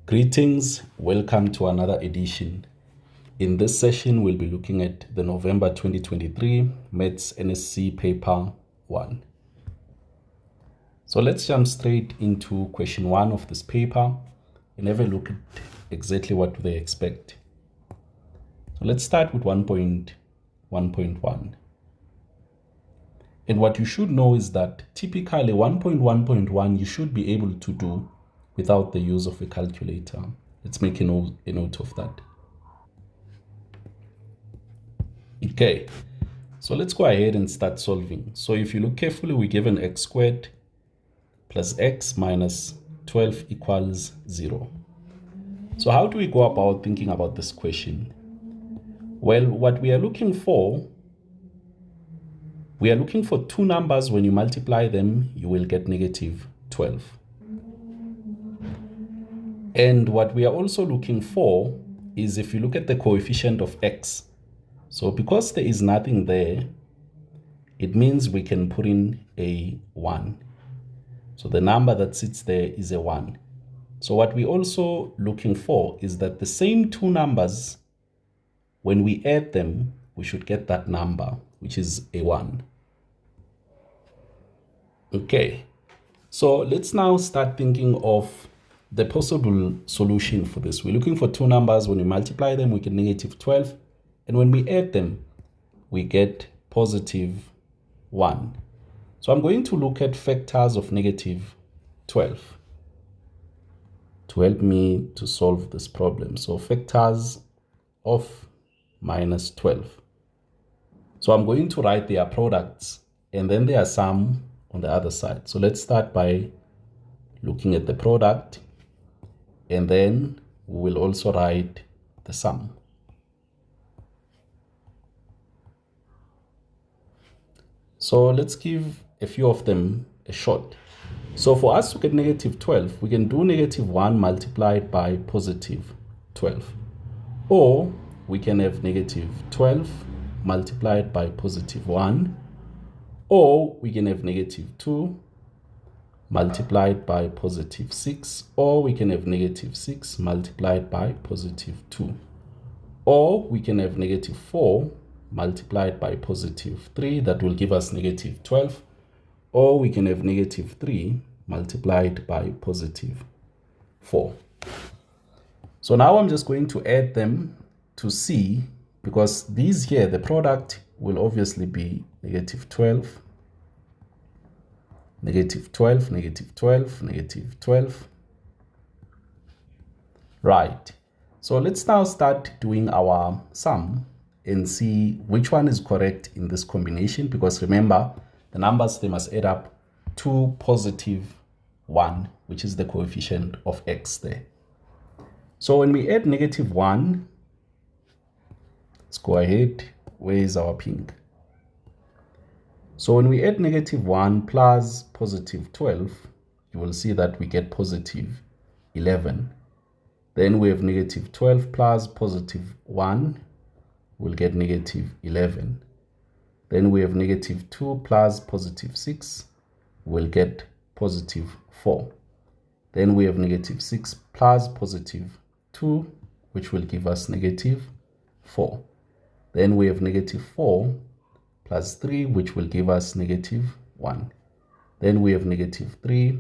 Greetings, welcome to another edition. In this session, we'll be looking at the November 2023 Maths NSC paper 1. So let's jump straight into question 1 of this paper and have a look at exactly what they expect. So let's start with 1.1.1. And what you should know is that typically 1.1.1 you should be able to do without the use of a calculator. Let's make a note of that. Okay, so let's go ahead and start solving. So if you look carefully, we're given x squared plus x minus 12 equals 0. So how do we go about thinking about this question? Well, what we are looking for two numbers. When you multiply them, you will get negative 12. And what we are also looking for is, if you look at the coefficient of x, so because there is nothing there, it means we can put in a 1. So the number that sits there is a 1. So what we're also looking for is that the same two numbers, when we add them, we should get that number, which is a 1. Okay, so let's now start thinking of the possible solution for this. We're looking for two numbers. When we multiply them, we get negative 12. And when we add them, we get positive 1. So I'm going to look at factors of negative 12 to help me to solve this problem. So factors of minus 12. So I'm going to write their products and then their sum on the other side. So let's start by looking at the product, and then we will also write the sum. So let's give a few of them a shot. So for us to get negative 12, we can do negative 1 multiplied by positive 12. Or we can have negative 12 multiplied by positive 1. Or we can have negative 2 multiplied by positive 6. Or we can have negative 6 multiplied by positive 2. Or we can have negative 4 multiplied by positive 3. That will give us negative 12. Or we can have negative 3 multiplied by positive 4. So now I'm just going to add them to see, because these here, the product will obviously be negative 12, negative 12, negative 12, negative 12. Right. So let's now start doing our sum and see which one is correct in this combination, because remember, the numbers, they must add up to positive 1, which is the coefficient of x there. So when we add negative 1, let's go ahead. Where is our pink? So when we add negative 1 plus positive 12, you will see that we get positive 11. Then we have negative 12 plus positive 1, we'll get negative 11. Then we have negative 2 plus positive 6, we'll get positive 4. Then we have negative 6 plus positive 2, which will give us negative 4. Then we have negative 4 plus 3, which will give us negative 1. Then we have negative 3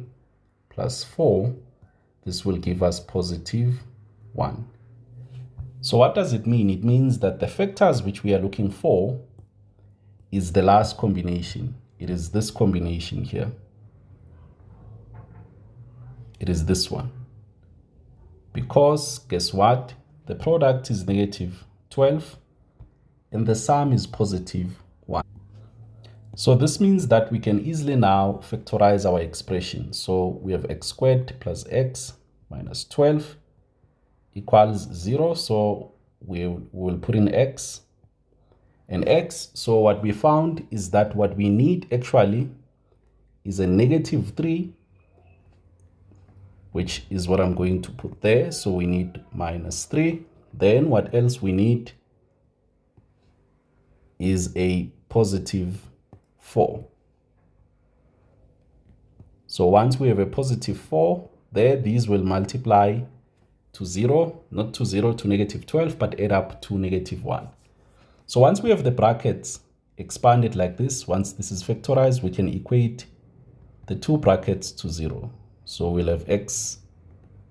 plus 4. This will give us positive 1. So what does it mean? It means that the factors which we are looking for is the last combination. It is this combination here. It is this one. Because guess what? The product is negative 12 and the sum is positive 1. So this means that we can easily now factorize our expression. So we have x squared plus x minus 12 equals 0. So we will put in x and x. So what we found is that what we need actually is a negative 3, which is what I'm going to put there. So we need minus 3. Then what else we need is a positive 4. So once we have a positive 4 there, these will multiply to 0, not to 0 to negative 12, but add up to negative 1. So once we have the brackets expanded like this, once this is factorized, we can equate the two brackets to 0. So we'll have x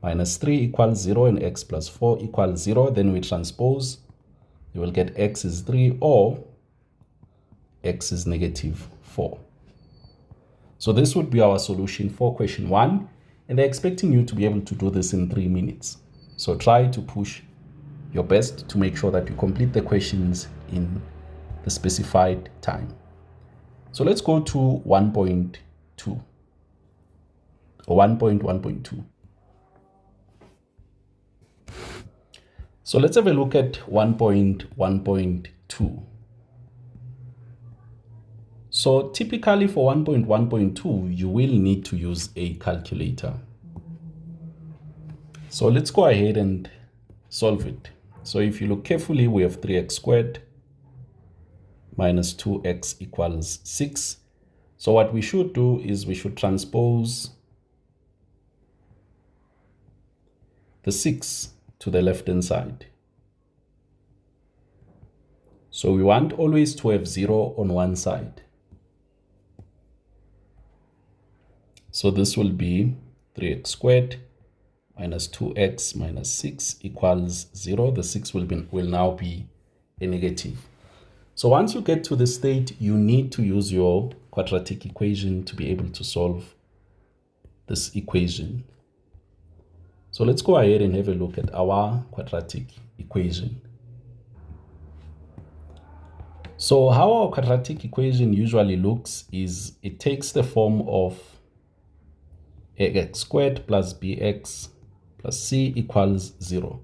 minus 3 equals 0 and x plus 4 equals 0. Then we transpose. You will get x is 3 or x is negative 4. So this would be our solution for question 1. And they're expecting you to be able to do this in 3 minutes. So try to push your best to make sure that you complete the questions in the specified time. So let's go to 1.2 or 1.1.2. So let's have a look at 1.1.2. So typically for 1.1.2, you will need to use a calculator. So let's go ahead and solve it. So if you look carefully, we have 3x squared minus 2x equals 6. So what we should do is we should transpose the 6 to the left-hand side. So we want always to have 0 on one side. So this will be 3x squared minus 2x minus 6 equals 0. The 6 will now be a negative. So once you get to this state, you need to use your quadratic equation to be able to solve this equation. So let's go ahead and have a look at our quadratic equation. So how our quadratic equation usually looks is it takes the form of ax squared plus bx plus c equals 0.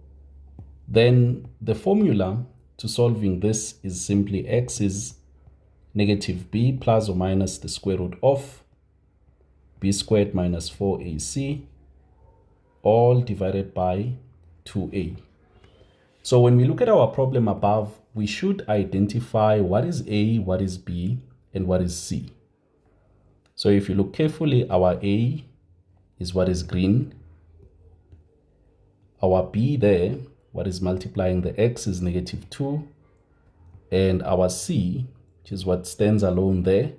Then the formula to solving this is simply x is negative b plus or minus the square root of b squared minus 4ac all divided by 2a. So when we look at our problem above, we should identify what is a, what is b, and what is c. So if you look carefully, our a is what is green. Our b there, what is multiplying the x, is negative 2. And our c, which is what stands alone there,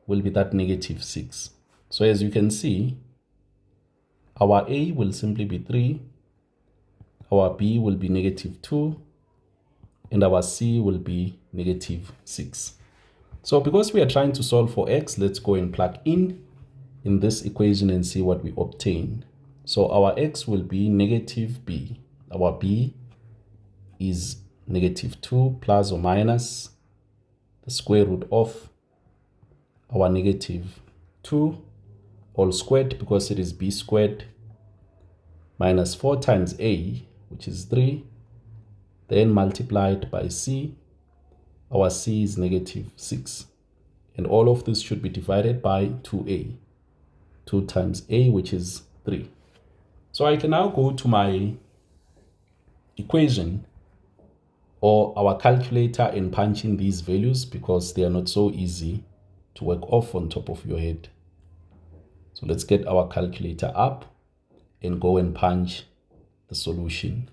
will be that negative 6. So as you can see, our a will simply be 3. Our b will be negative 2. And our c will be negative 6. So because we are trying to solve for x, let's go and plug in this equation and see what we obtain. So our x will be negative b. Our b is negative 2 plus or minus the square root of our negative 2 all squared, because it is b squared, minus 4 times a, which is 3, then multiplied by c. Our c is negative 6. And all of this should be divided by 2a. 2 times a, which is 3. So I can now go to my equation or our calculator and punch in these values because they are not so easy to work off on top of your head. So let's get our calculator up and go and punch the solution.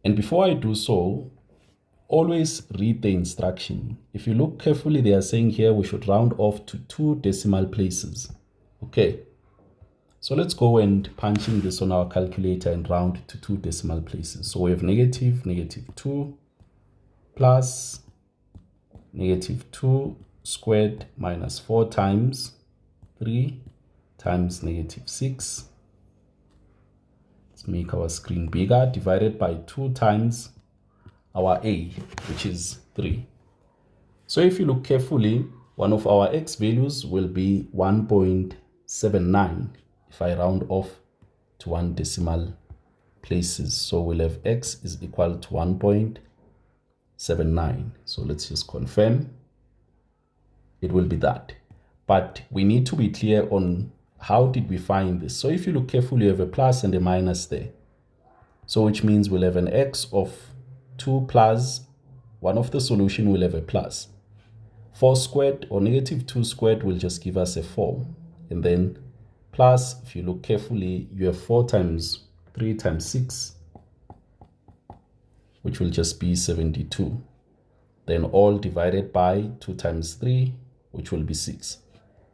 And before I do so, always read the instruction. If you look carefully, they are saying here we should round off to 2 decimal places. Okay, so let's go and punch in this on our calculator and round to 2 decimal places. So we have negative 2 plus negative 2 squared minus 4 times 3 times negative 6. Let's make our screen bigger, divided by 2 times our a, which is 3. So if you look carefully, one of our x values will be 1.79 if I round off to 1 decimal places. So we'll have x is equal to 1.79. So let's just confirm. It will be that. But we need to be clear on how did we find this. So if you look carefully, you have a plus and a minus there. So which means we'll have an x of 2 plus, one of the solution will have a plus. 4 squared or negative 2 squared will just give us a 4. And then plus, if you look carefully, you have 4 times 3 times 6, which will just be 72. Then all divided by 2 times 3, which will be 6.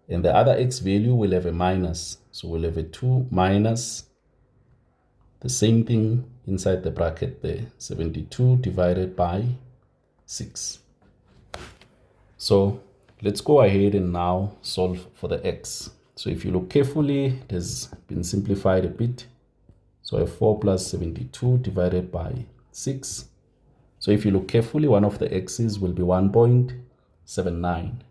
And the other x value will have a minus. So we'll have a 2 minus the same thing inside the bracket there, 72 divided by 6. So let's go ahead and now solve for the x. So if you look carefully, it has been simplified a bit. So I have 4 plus 72 divided by 6. So if you look carefully, one of the x's will be 1.79.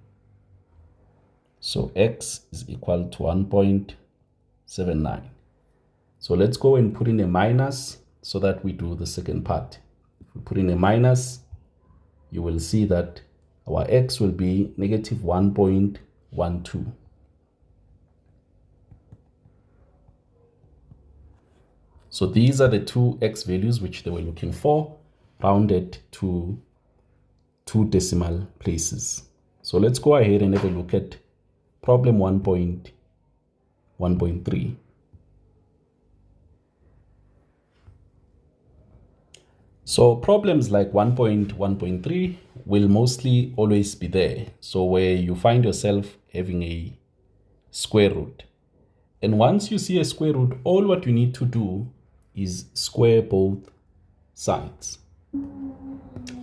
So x is equal to 1.79. So let's go and put in a minus so that we do the second part. If we put in a minus, you will see that our x will be negative 1.12. So these are the two x values which they were looking for, rounded to 2 decimal places. So let's go ahead and have a look at problem 1.3. So problems like 1.1.3 will mostly always be there. So where you find yourself having a square root. And once you see a square root, all what you need to do is square both sides.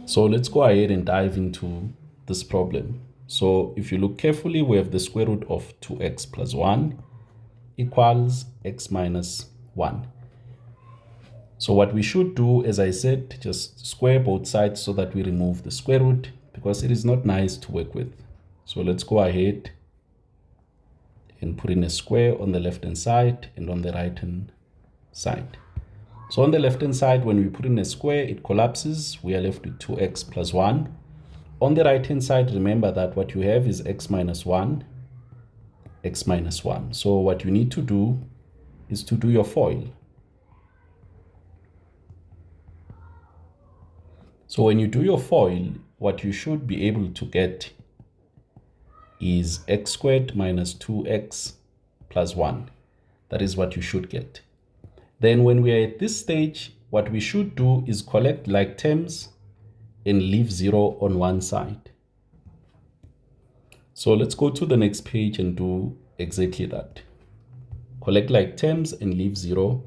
So let's go ahead and dive into this problem. So if you look carefully, we have the square root of 2x plus 1 equals x minus 1. So what we should do, as I said, just square both sides so that we remove the square root, because it is not nice to work with. So let's go ahead and put in a square on the left hand side and on the right hand side. So on the left hand side, when we put in a square, it collapses. We are left with 2x plus 1. On the right hand side, remember that what you have is x minus 1, x minus 1. So what you need to do is to do your FOIL. So when you do your FOIL, what you should be able to get is x squared minus 2x plus 1. That is what you should get. Then when we are at this stage, what we should do is collect like terms and leave 0 on one side. So let's go to the next page and do exactly that. Collect like terms and leave 0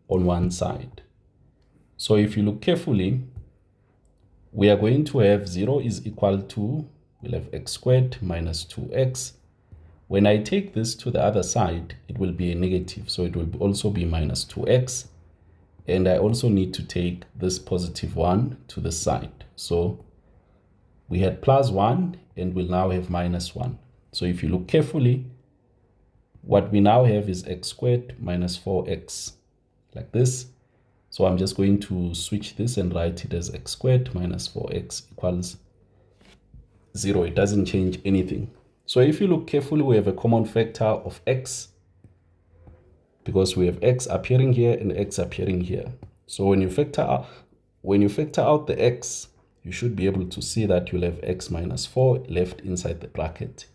on one side. So if you look carefully, we are going to have 0 is equal to, we'll have x squared minus 2x. When I take this to the other side, it will be a negative. So it will also be minus 2x. And I also need to take this positive 1 to the side. So we had plus 1 and we'll now have minus 1. So if you look carefully, what we now have is x squared minus 4x, like this. So I'm just going to switch this and write it as x squared minus 4x equals 0. It doesn't change anything. So if you look carefully, we have a common factor of x, because we have x appearing here and x appearing here. So when you factor out the x, you should be able to see that you'll have x minus 4 left inside the bracket.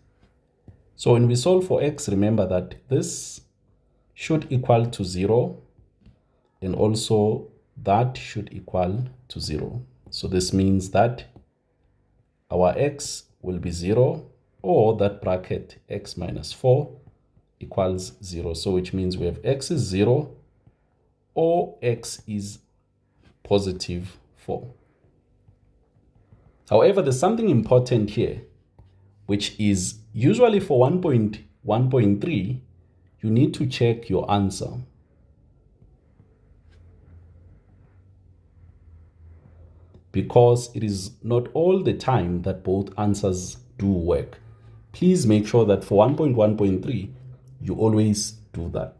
So when we solve for x, remember that this should equal to 0, and also that should equal to 0. So this means that our x will be 0, or that bracket x minus 4 equals 0. So which means we have x is 0 or x is positive 4. However, there's something important here, which is usually for 1.1.3, you need to check your answer. Because it is not all the time that both answers do work. Please make sure that for 1.1.3, you always do that.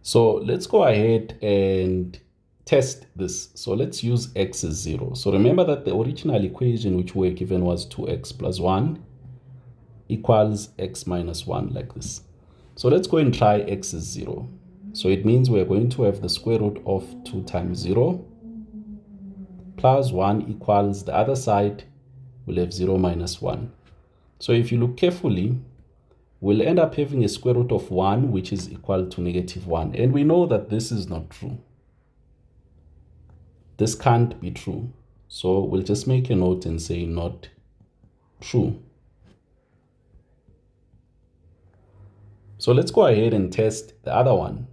So let's go ahead and test this. So let's use x is 0. So remember that the original equation which we were given was 2x plus 1 equals x minus 1, like this. So let's go and try x is 0. So it means we're going to have the square root of 2 times 0 plus 1 equals, the other side will have 0 minus 1. So if you look carefully, we'll end up having a square root of 1, which is equal to -1. And we know that this is not true. This can't be true. So we'll just make a note and say not true. So let's go ahead and test the other one.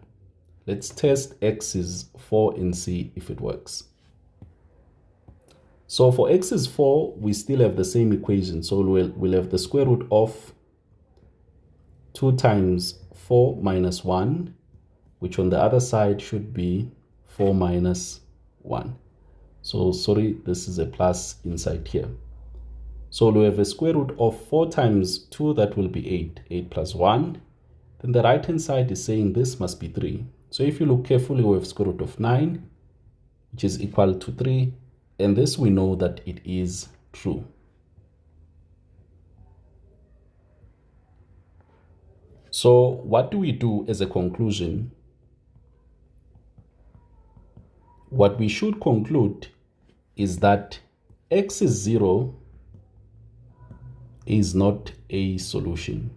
Let's test x is 4 and see if it works. So for x is 4, we still have the same equation. So we'll have the square root of 2 times 4 minus 1, which on the other side should be 4 minus 1. So sorry, this is a plus inside here. So we have a square root of 4 times 2, that will be 8. 8 plus 1. Then the right hand side is saying this must be 3. So if you look carefully, we have square root of 9, which is equal to 3. And this we know that it is true. So what do we do as a conclusion? What we should conclude is that x is 0 is not a solution.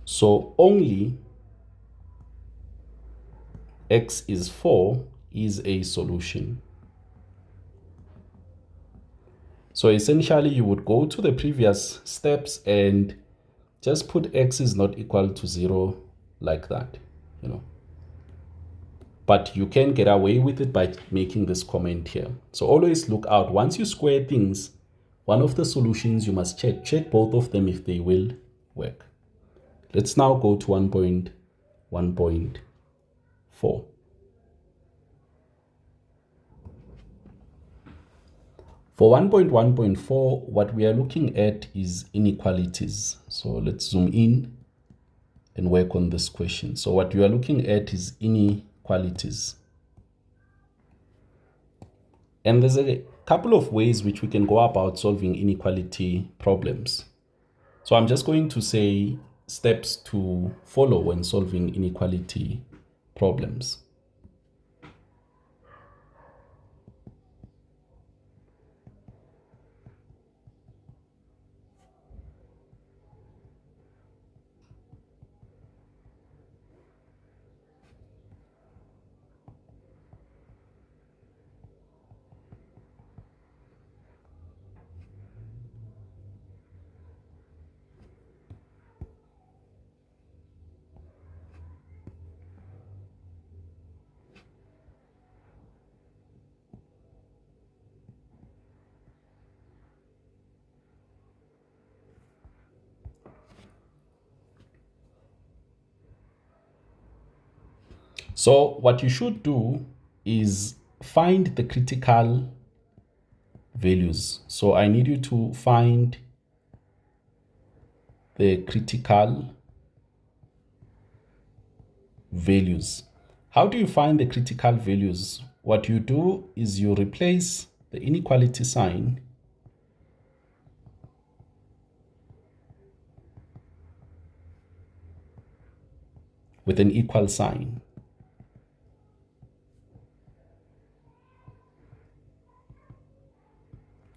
So only x is 4 is a solution. So essentially you would go to the previous steps and just put x is not equal to 0 like that, But you can get away with it by making this comment here. So always look out. Once you square things, one of the solutions you must check both of them if they will work. Let's now go to 1.1.4. For 1.1.4, what we are looking at is inequalities. So let's zoom in and work on this question. So what you are looking at is inequalities. And there's a couple of ways which we can go about solving inequality problems. So I'm just going to say steps to follow when solving inequality problems. So what you should do is find the critical values. So I need you to find the critical values. How do you find the critical values? What you do is you replace the inequality sign with an equal sign.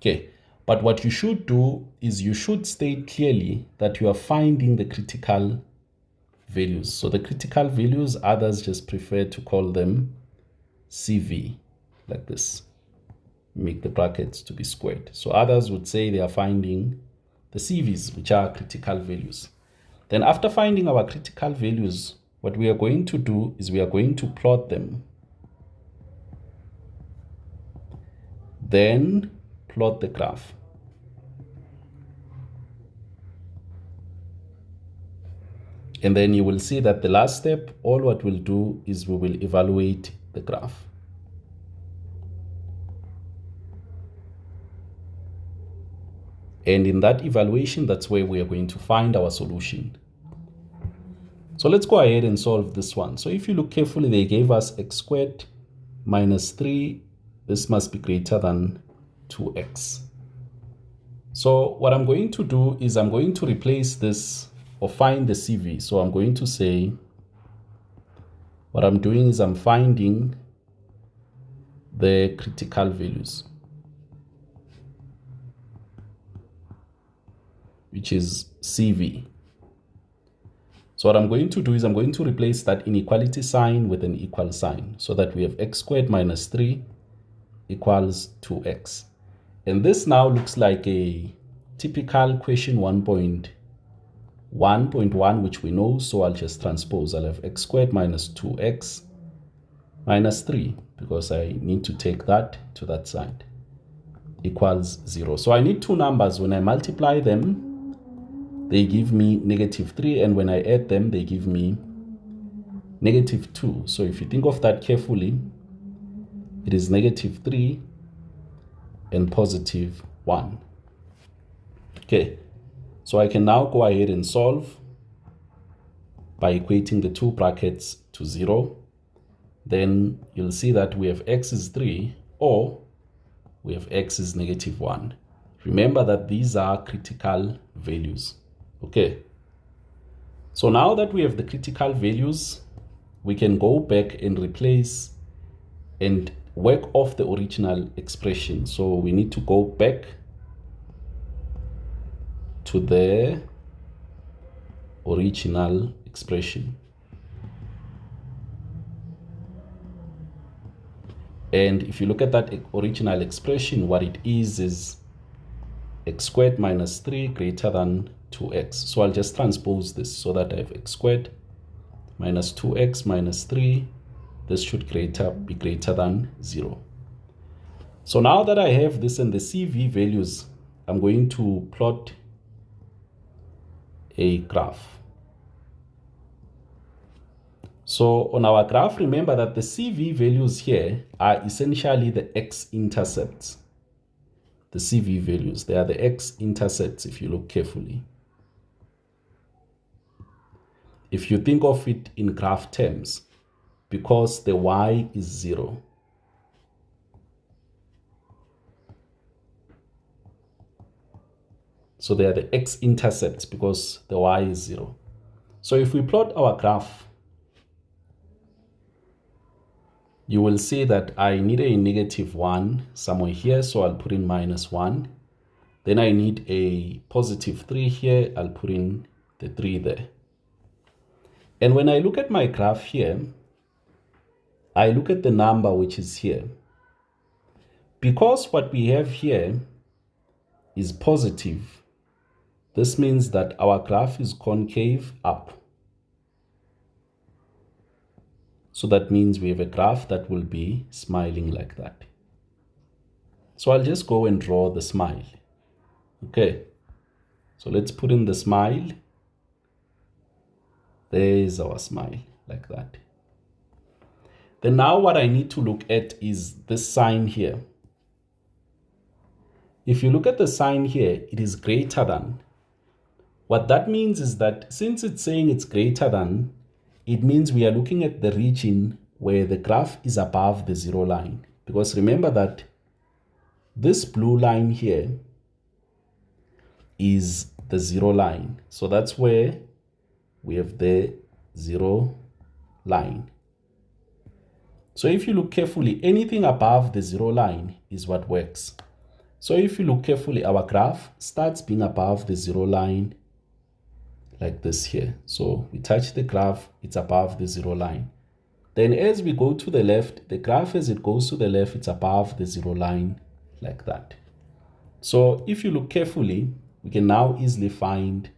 Okay, but what you should do is you should state clearly that you are finding the critical values. So the critical values, others just prefer to call them CV, like this. Make the brackets to be squared. So others would say they are finding the CVs, which are critical values. Then after finding our critical values, what we are going to do is we are going to plot them. Then plot the graph. And then you will see that the last step, all what we'll do is we will evaluate the graph. And in that evaluation, that's where we are going to find our solution. So let's go ahead and solve this one. So if you look carefully, they gave us x squared minus 3. This must be greater than 2x. So what I'm going to do is I'm going to replace this or find the CV. So I'm going to say, what I'm doing is I'm finding the critical values. which is CV. So what I'm going to do is I'm going to replace that inequality sign with an equal sign so that we have x squared minus 3 equals 2x. And this now looks like a typical question 1.1, which we know, so I'll just transpose. I'll have x squared minus 2x minus 3, because I need to take that to that side, equals 0. So I need two numbers. When I multiply them, they give me -3, and when I add them, they give me -2. So if you think of that carefully, it is -3 and +1. Okay, so I can now go ahead and solve by equating the two brackets to 0. Then you'll see that we have x is 3, or we have x is -1. Remember that these are critical values. Okay, so now that we have the critical values, we can go back and replace and work off the original expression. So we need to go back to the original expression. And if you look at that original expression, what it is x squared minus 3 greater than 2x. So I'll just transpose this so that I have x squared minus 2x minus 3. This should be greater than 0. So now that I have this and the CV values, I'm going to plot a graph. So on our graph, remember that the CV values here are essentially the x-intercepts. The CV values, they are the x-intercepts if you look carefully. If you think of it in graph terms, because the y is 0. So they are the x-intercepts because the y is 0. So if we plot our graph, you will see that I need a -1 somewhere here, so I'll put in -1. Then I need a +3 here, I'll put in the 3 there. And when I look at my graph here, I look at the number which is here. Because what we have here is positive, this means that our graph is concave up. So that means we have a graph that will be smiling like that. So I'll just go and draw the smile. Okay, so let's put in the smile. There's our smile like that. Then now what I need to look at is this sign here. If you look at the sign here, it is greater than. What that means is that since it's saying it's greater than, it means we are looking at the region where the graph is above the 0 line. Because remember that this blue line here is the 0 line. So that's where we have the 0 line. So if you look carefully, anything above the 0 line is what works. So if you look carefully, our graph starts being above the 0 line like this here. So we touch the graph, it's above the 0 line. Then as we go to the left, the graph as it goes to the left, it's above the 0 line like that. So if you look carefully, we can now easily find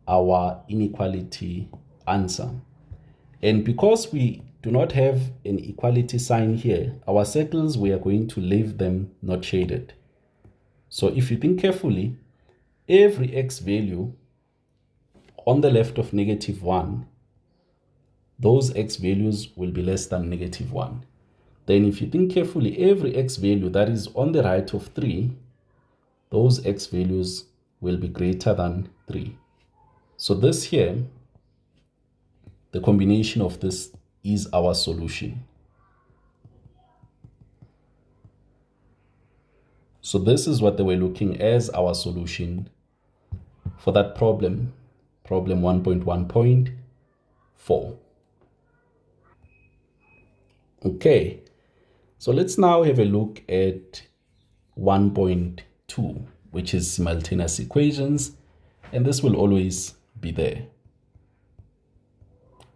our inequality answer. And because we do not have an equality sign here, our circles, we are going to leave them not shaded. So if you think carefully, every x value on the left of -1, those x values will be less than -1. Then if you think carefully, every x value that is on the right of 3, those x values will be greater than 3. So this here, the combination of this is our solution. So this is what they were looking as our solution for that problem 1.1.4. Okay, so let's now have a look at 1.2, which is simultaneous equations. and this will always be there.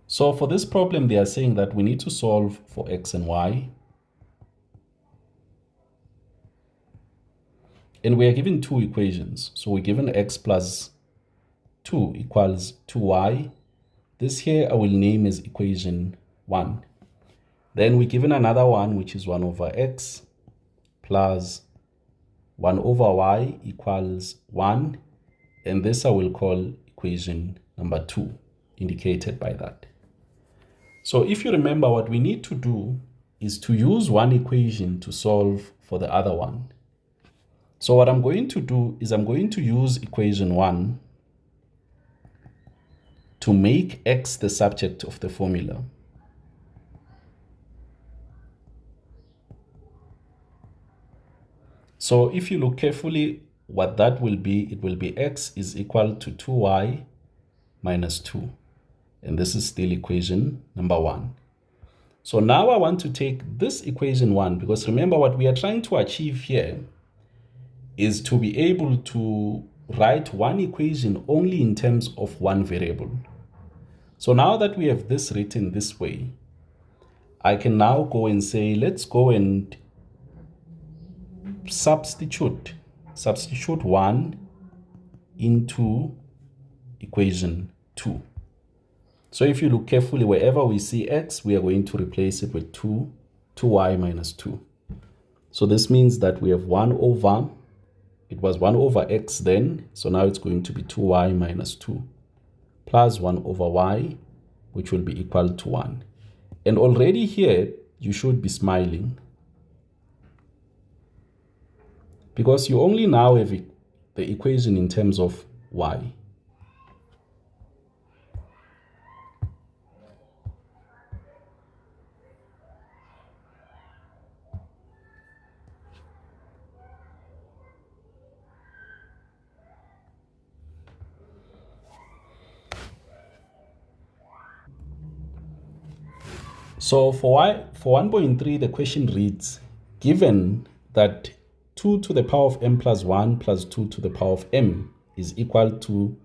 So for this problem, they are saying that we need to solve for x and y. And we are given two equations. So we're given x plus 2 equals 2y. This here I will name as equation 1. Then we're given another one, which is 1 over x plus 1 over y equals 1. And this I will call equation number 2, indicated by that. So if you remember, what we need to do is to use one equation to solve for the other one. So what I'm going to do is I'm going to use equation 1 to make x the subject of the formula. So if you look carefully, what that will be, it will be x is equal to 2y minus 2. And this is still equation number 1. So now I want to take this equation 1, because remember what we are trying to achieve here is to be able to write one equation only in terms of one variable. So now that we have this written this way, I can now go and say, let's go and substitute 1 into equation 2. So if you look carefully, wherever we see x, we are going to replace it with 2y minus 2. So this means that we have 1 over, it was 1 over x then, so now it's going to be 2y minus 2 plus 1 over y, which will be equal to 1. And already here, you should be smiling, because you only now have the equation in terms of y. So for 1.3, the question reads, given that 2 to the power of m plus 1 plus 2 to the power of m is equal to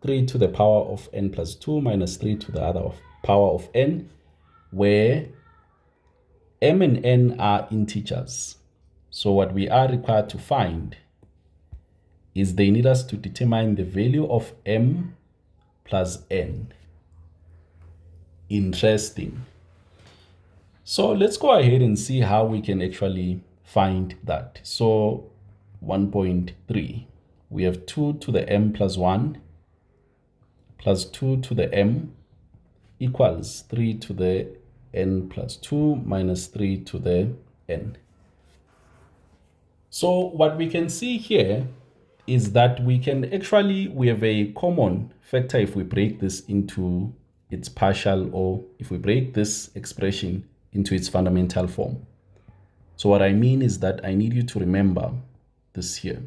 3 to the power of n plus 2 minus 3 to the other power of n, where m and n are integers. So what we are required to find is they need us to determine the value of m plus n. Interesting. So let's go ahead and see how we can actually find that. So 1.3, we have 2 to the m plus 1 plus 2 to the m equals 3 to the n plus 2 minus 3 to the n. So what we can see here is that we have a common factor if we break this into its partial, or if we break this expression into its fundamental form. So what I mean is that I need you to remember this here,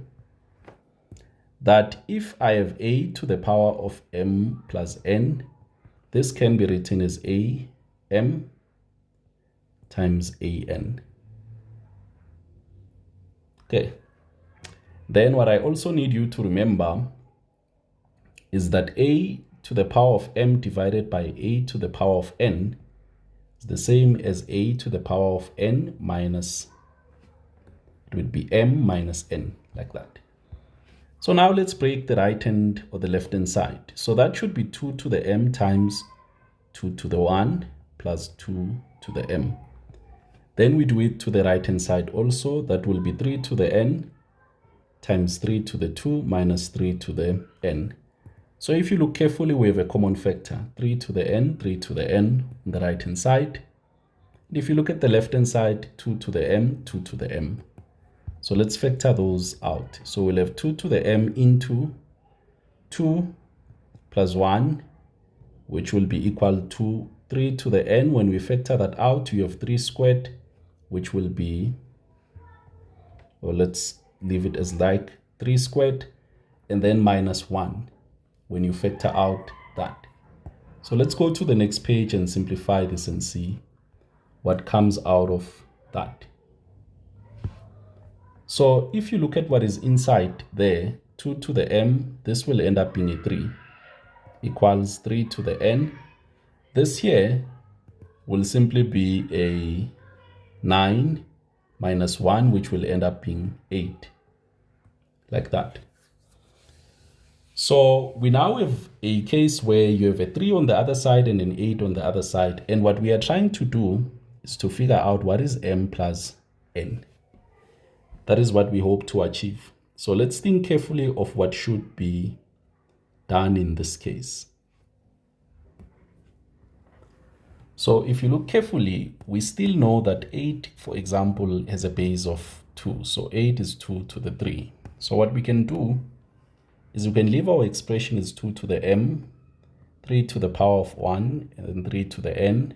that if I have a to the power of m plus n, this can be written as a m times a n. Okay. Then what I also need you to remember is that a to the power of m divided by a to the power of n is the same as a to the power of n minus, it would be m minus n, like that. So now let's break the right hand or the left hand side. So that should be 2 to the m times 2 to the 1 plus 2 to the m. Then we do it to the right hand side also. That will be 3 to the n times 3 to the 2 minus 3 to the n. So if you look carefully, we have a common factor, 3 to the n, 3 to the n on the right hand side. And if you look at the left hand side, 2 to the m, 2 to the m. So let's factor those out. So we'll have 2 to the m into 2 plus 1, which will be equal to 3 to the n. When we factor that out, you have 3 squared, which will be, or let's leave it as like 3 squared, and then minus 1 when you factor out that. So let's go to the next page and simplify this and see what comes out of that. So if you look at what is inside there, 2 to the m, this will end up being a 3, equals 3 to the n. This here will simply be a 9 minus 1, which will end up being 8, like that. So we now have a case where you have a 3 on the other side and an 8 on the other side. And what we are trying to do is to figure out what is m plus n. That is what we hope to achieve. So let's think carefully of what should be done in this case. So if you look carefully, we still know that 8, for example, has a base of 2. So 8 is 2 to the 3. So what we can do is we can leave our expression as 2 to the m, 3 to the power of 1, and then 3 to the n,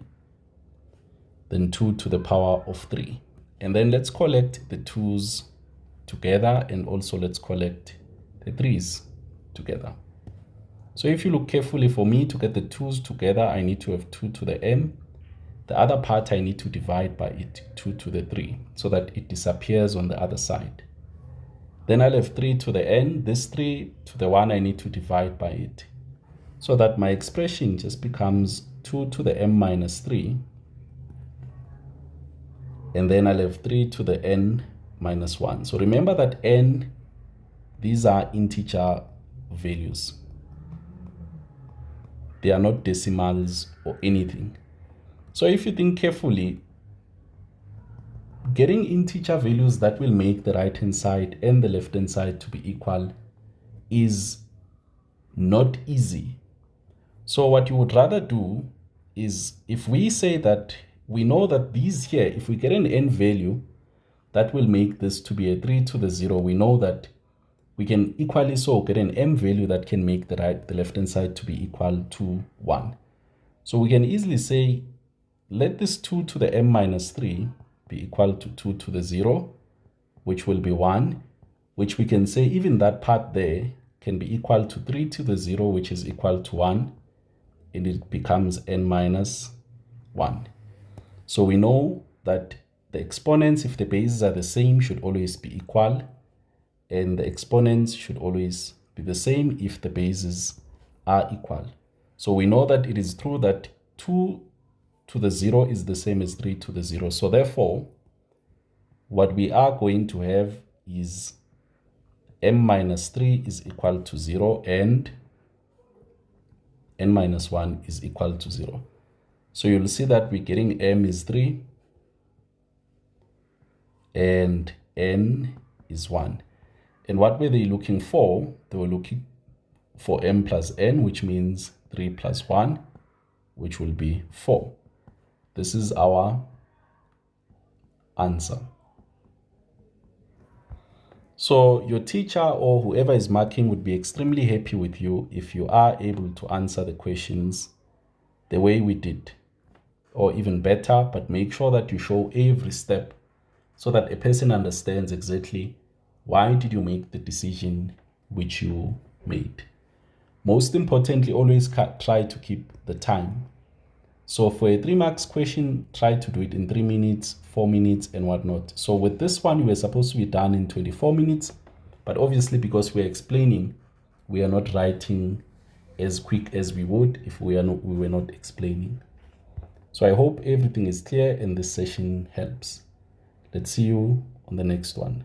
then 2 to the power of 3. And then let's collect the 2's together, and also let's collect the 3's together. So if you look carefully, for me to get the 2's together, I need to have 2 to the m. The other part I need to divide by it, 2 to the 3, so that it disappears on the other side. Then I'll have 3 to the n. This 3 to the 1 I need to divide by it, so that my expression just becomes 2 to the m minus 3. And then I'll have 3 to the n minus 1. So remember that n, these are integer values. They are not decimals or anything. So if you think carefully, getting integer values that will make the right hand side and the left hand side to be equal is not easy. So what you would rather do is, if we say that we know that these here, if we get an n value that will make this to be a 3 to the 0, we know that we can equally so get an m value that can make the left hand side to be equal to 1. So we can easily say, let this 2 to the m minus 3 be equal to 2 to the 0, which will be 1, which we can say even that part there can be equal to 3 to the 0, which is equal to 1, and it becomes n minus 1. So we know that the exponents, if the bases are the same, should always be equal, and the exponents should always be the same if the bases are equal. So we know that it is true that 2 to the 0 is the same as 3 to the 0. So therefore, what we are going to have is m minus 3 is equal to 0 and n minus 1 is equal to 0. So you'll see that we're getting m is 3 and n is 1. And what were they looking for? They were looking for m plus n, which means 3 plus 1, which will be 4. This is our answer. So your teacher or whoever is marking would be extremely happy with you if you are able to answer the questions the way we did, or even better, but make sure that you show every step so that a person understands exactly why did you make the decision which you made. Most importantly, always try to keep the time. So for a 3 marks question, try to do it in 3 minutes, 4 minutes, and whatnot. So with this one, we were supposed to be done in 24 minutes, but obviously because we're explaining, we are not writing as quick as we would if we were not explaining. So I hope everything is clear and this session helps. Let's see you on the next one.